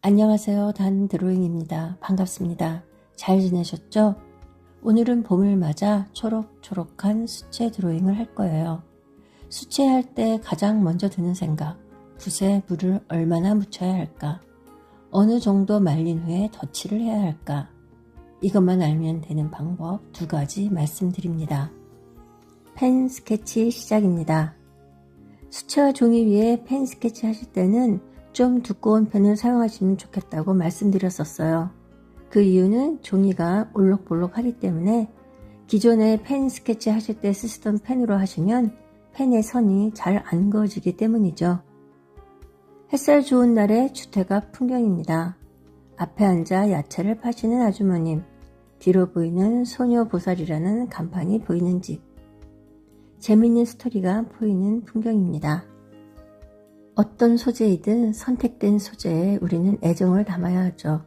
안녕하세요. 단드로잉입니다. 반갑습니다. 잘 지내셨죠? 오늘은 봄을 맞아 초록초록한 수채 드로잉을 할 거예요. 수채할 때 가장 먼저 드는 생각, 붓에 물을 얼마나 묻혀야 할까? 어느 정도 말린 후에 덧칠을 해야 할까? 이것만 알면 되는 방법 2가지 말씀드립니다. 펜 스케치 시작입니다. 수채화 종이 위에 펜 스케치 하실 때는 좀 두꺼운 펜을 사용하시면 좋겠다고 말씀드렸었어요. 그 이유는 종이가 올록볼록하기 때문에 기존에 펜 스케치 하실 때 쓰시던 펜으로 하시면 펜의 선이 잘 안 그어지기 때문이죠. 햇살 좋은 날의 주택 앞 풍경입니다. 앞에 앉아 야채를 파시는 아주머님, 뒤로 보이는 소녀보살이라는 간판이 보이는 집, 재미있는 스토리가 보이는 풍경입니다. 어떤 소재이든 선택된 소재에 우리는 애정을 담아야 하죠.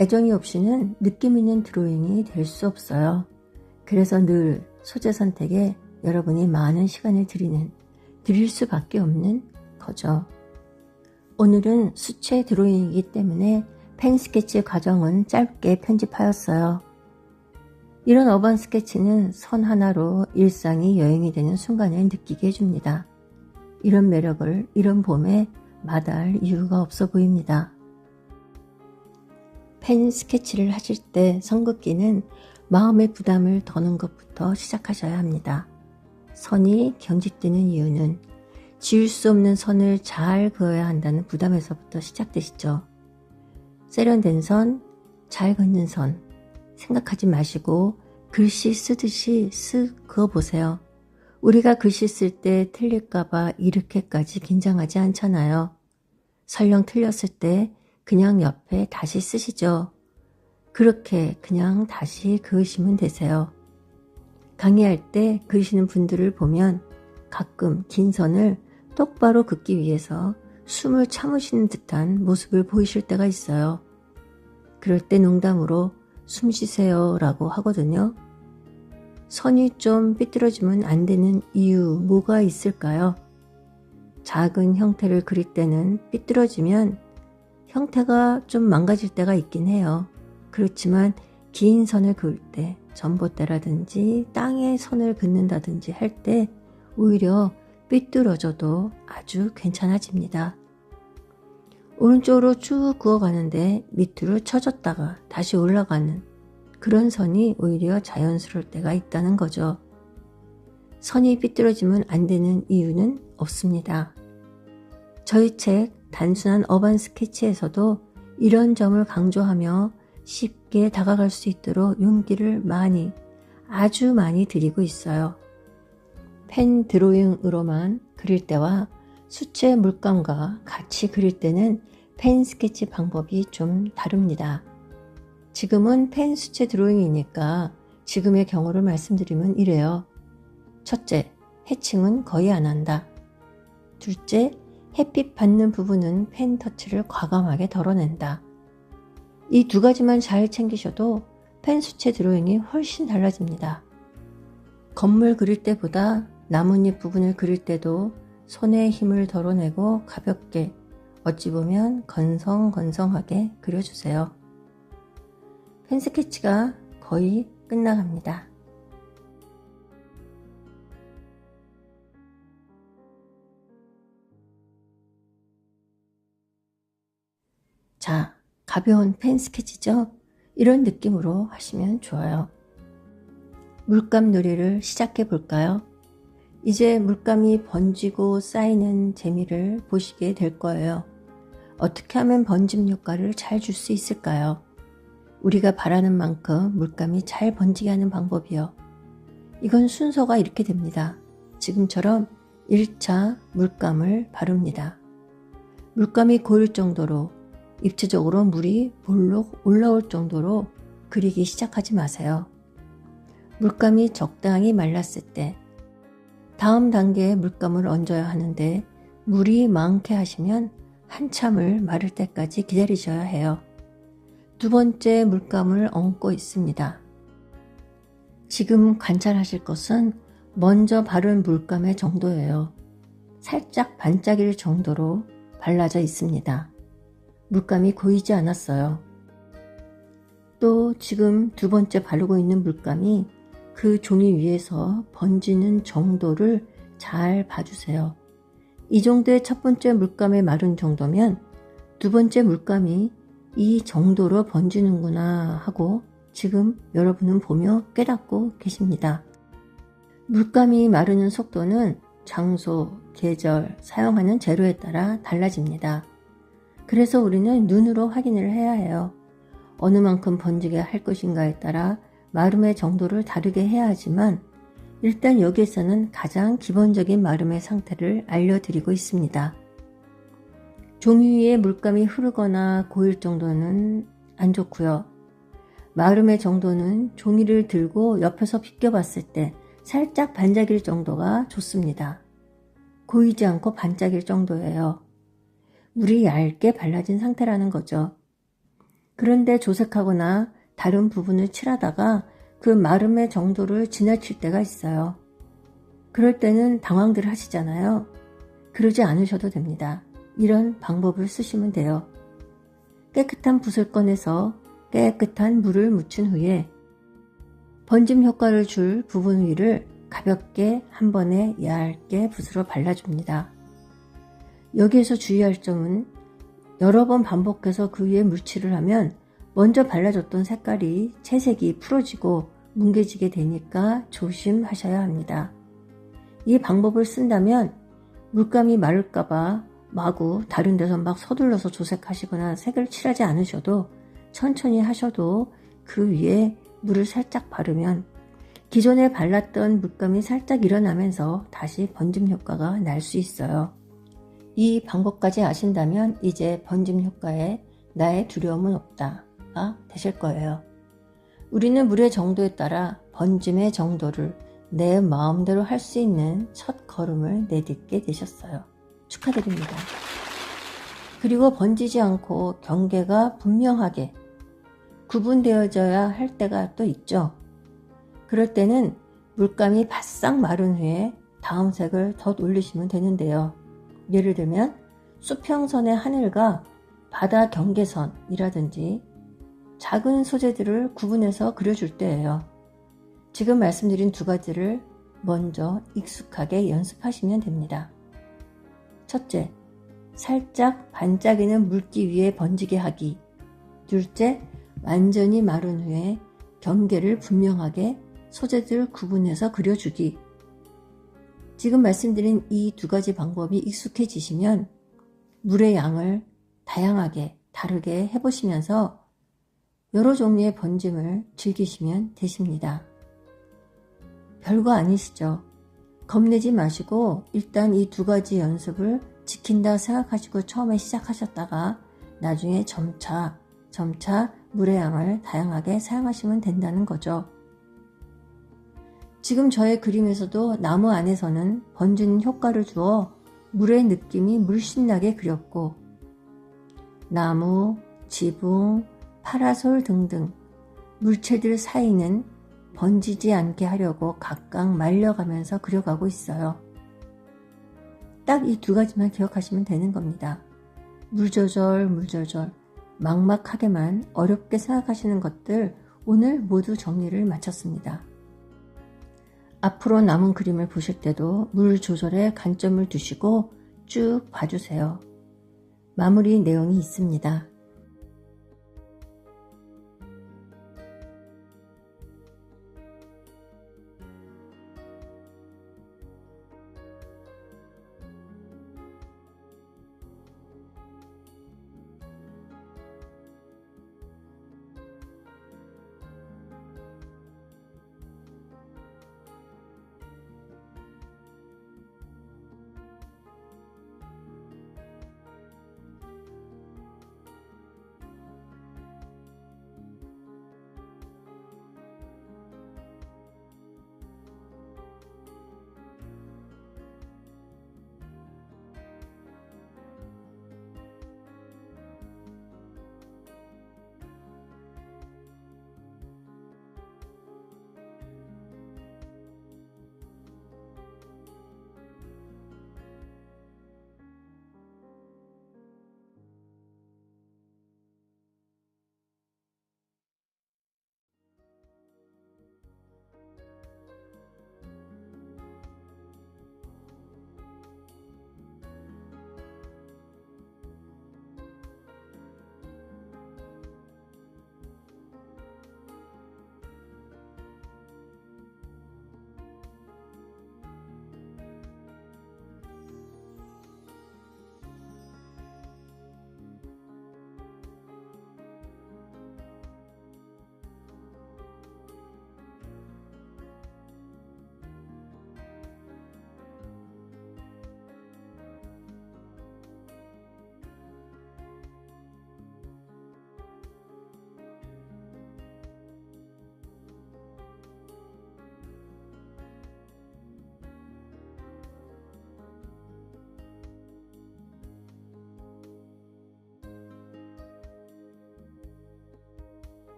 애정이 없이는 느낌 있는 드로잉이 될 수 없어요. 그래서 늘 소재 선택에 여러분이 많은 시간을 드릴 수밖에 없는 거죠. 오늘은 수채 드로잉이기 때문에 펜 스케치 과정은 짧게 편집하였어요. 이런 어반 스케치는 선 하나로 일상이 여행이 되는 순간을 느끼게 해줍니다. 이런 매력을 이런 봄에 마다할 이유가 없어 보입니다. 펜 스케치를 하실 때 선긋기는 마음의 부담을 더는 것부터 시작하셔야 합니다. 선이 경직되는 이유는 지울 수 없는 선을 잘 그어야 한다는 부담에서부터 시작되시죠. 세련된 선, 잘 긋는 선, 생각하지 마시고 글씨 쓰듯이 쓱 그어보세요. 우리가 글씨 쓸 때 틀릴까봐 이렇게까지 긴장하지 않잖아요. 설령 틀렸을 때 그냥 옆에 다시 쓰시죠. 그렇게 그냥 다시 그으시면 되세요. 강의할 때 그으시는 분들을 보면 가끔 긴 선을 똑바로 긋기 위해서 숨을 참으시는 듯한 모습을 보이실 때가 있어요. 그럴 때 농담으로 숨 쉬세요 라고 하거든요. 선이 좀 삐뚤어지면 안 되는 이유 뭐가 있을까요? 작은 형태를 그릴 때는 삐뚤어지면 형태가 좀 망가질 때가 있긴 해요. 그렇지만 긴 선을 그을 때 전봇대라든지 땅에 선을 긋는다든지 할 때 오히려 삐뚤어져도 아주 괜찮아집니다. 오른쪽으로 쭉 그어가는데 밑으로 쳐졌다가 다시 올라가는 그런 선이 오히려 자연스러울 때가 있다는 거죠. 선이 삐뚤어지면 안 되는 이유는 없습니다. 저희 책 단순한 어반 스케치에서도 이런 점을 강조하며 쉽게 다가갈 수 있도록 용기를 아주 많이 드리고 있어요. 펜 드로잉으로만 그릴 때와 수채 물감과 같이 그릴 때는 펜 스케치 방법이 좀 다릅니다. 지금은 펜 수채 드로잉이니까 지금의 경우를 말씀드리면 이래요. 첫째, 해칭은 거의 안 한다. 둘째, 햇빛 받는 부분은 펜 터치를 과감하게 덜어낸다. 이 2가지만 잘 챙기셔도 펜 수채 드로잉이 훨씬 달라집니다. 건물 그릴 때보다 나뭇잎 부분을 그릴 때도 손에 힘을 덜어내고 가볍게 어찌 보면 건성건성하게 그려주세요. 펜 스케치가 거의 끝나갑니다. 자, 가벼운 펜 스케치죠? 이런 느낌으로 하시면 좋아요. 물감 놀이를 시작해 볼까요? 이제 물감이 번지고 쌓이는 재미를 보시게 될 거예요. 어떻게 하면 번짐 효과를 잘 줄 수 있을까요? 우리가 바라는 만큼 물감이 잘 번지게 하는 방법이요. 이건 순서가 이렇게 됩니다. 지금처럼 1차 물감을 바릅니다. 물감이 고일 정도로 입체적으로 물이 볼록 올라올 정도로 그리기 시작하지 마세요. 물감이 적당히 말랐을 때 다음 단계에 물감을 얹어야 하는데 물이 많게 하시면 한참을 마를 때까지 기다리셔야 해요. 2번째 물감을 얹고 있습니다. 지금 관찰하실 것은 먼저 바른 물감의 정도예요. 살짝 반짝일 정도로 발라져 있습니다. 물감이 고이지 않았어요. 또 지금 두 번째 바르고 있는 물감이 그 종이 위에서 번지는 정도를 잘 봐주세요. 이 정도의 첫 번째 물감에 마른 정도면 두 번째 물감이 이 정도로 번지는구나 하고 지금 여러분은 보며 깨닫고 계십니다. 물감이 마르는 속도는 장소, 계절, 사용하는 재료에 따라 달라집니다. 그래서 우리는 눈으로 확인을 해야 해요. 어느 만큼 번지게 할 것인가에 따라 마름의 정도를 다르게 해야 하지만 일단 여기에서는 가장 기본적인 마름의 상태를 알려드리고 있습니다. 종이 위에 물감이 흐르거나 고일 정도는 안 좋고요. 마름의 정도는 종이를 들고 옆에서 비껴봤을 때 살짝 반짝일 정도가 좋습니다. 고이지 않고 반짝일 정도예요. 물이 얇게 발라진 상태라는 거죠. 그런데 조색하거나 다른 부분을 칠하다가 그 마름의 정도를 지나칠 때가 있어요. 그럴 때는 당황들 하시잖아요. 그러지 않으셔도 됩니다. 이런 방법을 쓰시면 돼요. 깨끗한 붓을 꺼내서 깨끗한 물을 묻힌 후에 번짐 효과를 줄 부분 위를 가볍게 한 번에 얇게 붓으로 발라줍니다. 여기에서 주의할 점은 여러 번 반복해서 그 위에 물칠을 하면 먼저 발라줬던 색깔이 채색이 풀어지고 뭉개지게 되니까 조심하셔야 합니다. 이 방법을 쓴다면 물감이 마를까봐 마구 다른 데서 막 서둘러서 조색하시거나 색을 칠하지 않으셔도 천천히 하셔도 그 위에 물을 살짝 바르면 기존에 발랐던 물감이 살짝 일어나면서 다시 번짐 효과가 날 수 있어요. 이 방법까지 아신다면 이제 번짐 효과에 나의 두려움은 없다가 되실 거예요. 우리는 물의 정도에 따라 번짐의 정도를 내 마음대로 할 수 있는 첫 걸음을 내딛게 되셨어요. 축하드립니다. 그리고 번지지 않고 경계가 분명하게 구분되어져야 할 때가 또 있죠. 그럴 때는 물감이 바싹 마른 후에 다음 색을 덧 올리시면 되는데요. 예를 들면 수평선의 하늘과 바다 경계선이라든지 작은 소재들을 구분해서 그려줄 때예요. 지금 말씀드린 두 가지를 먼저 익숙하게 연습하시면 됩니다. 첫째, 살짝 반짝이는 물기 위에 번지게 하기. 둘째, 완전히 마른 후에 경계를 분명하게 소재들 구분해서 그려주기. 지금 말씀드린 이 두 가지 방법이 익숙해지시면 물의 양을 다양하게 다르게 해보시면서 여러 종류의 번짐을 즐기시면 되십니다. 별거 아니시죠? 겁내지 마시고 일단 이 두 가지 연습을 지킨다 생각하시고 처음에 시작하셨다가 나중에 점차 물의 양을 다양하게 사용하시면 된다는 거죠. 지금 저의 그림에서도 나무 안에서는 번지는 효과를 주어 물의 느낌이 물씬 나게 그렸고 나무, 지붕, 파라솔 등등 물체들 사이는 번지지 않게 하려고 각각 말려가면서 그려가고 있어요. 딱 이 두 가지만 기억하시면 되는 겁니다. 물 조절, 막막하게만 어렵게 생각하시는 것들 오늘 모두 정리를 마쳤습니다. 앞으로 남은 그림을 보실 때도 물 조절에 관점을 두시고 쭉 봐주세요. 마무리 내용이 있습니다.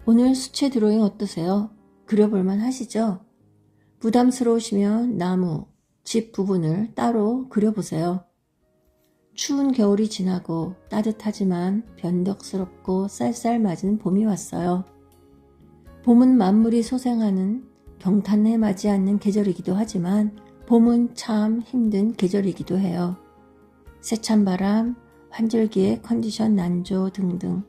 오늘 수채 드로잉 어떠세요? 그려볼만 하시죠? 부담스러우시면 나무, 집 부분을 따로 그려보세요. 추운 겨울이 지나고 따뜻하지만 변덕스럽고 쌀쌀맞은 봄이 왔어요. 봄은 만물이 소생하는 경탄에 맞지 않는 계절이기도 하지만 봄은 참 힘든 계절이기도 해요. 세찬 바람, 환절기의 컨디션 난조 등등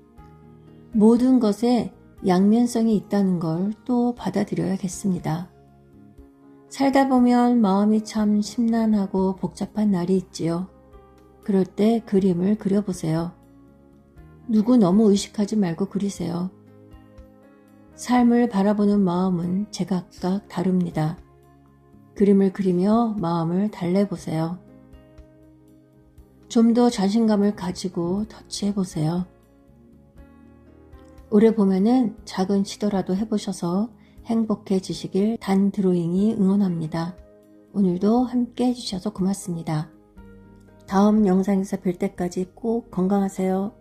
모든 것에 양면성이 있다는 걸 또 받아들여야겠습니다. 살다 보면 마음이 참 심란하고 복잡한 날이 있지요. 그럴 때 그림을 그려보세요. 누구 너무 의식하지 말고 그리세요. 삶을 바라보는 마음은 제각각 다릅니다. 그림을 그리며 마음을 달래보세요. 좀 더 자신감을 가지고 터치해보세요. 올해 봄에는 작은 시도라도 해보셔서 행복해지시길 단 드로잉이 응원합니다. 오늘도 함께 해주셔서 고맙습니다. 다음 영상에서 뵐 때까지 꼭 건강하세요.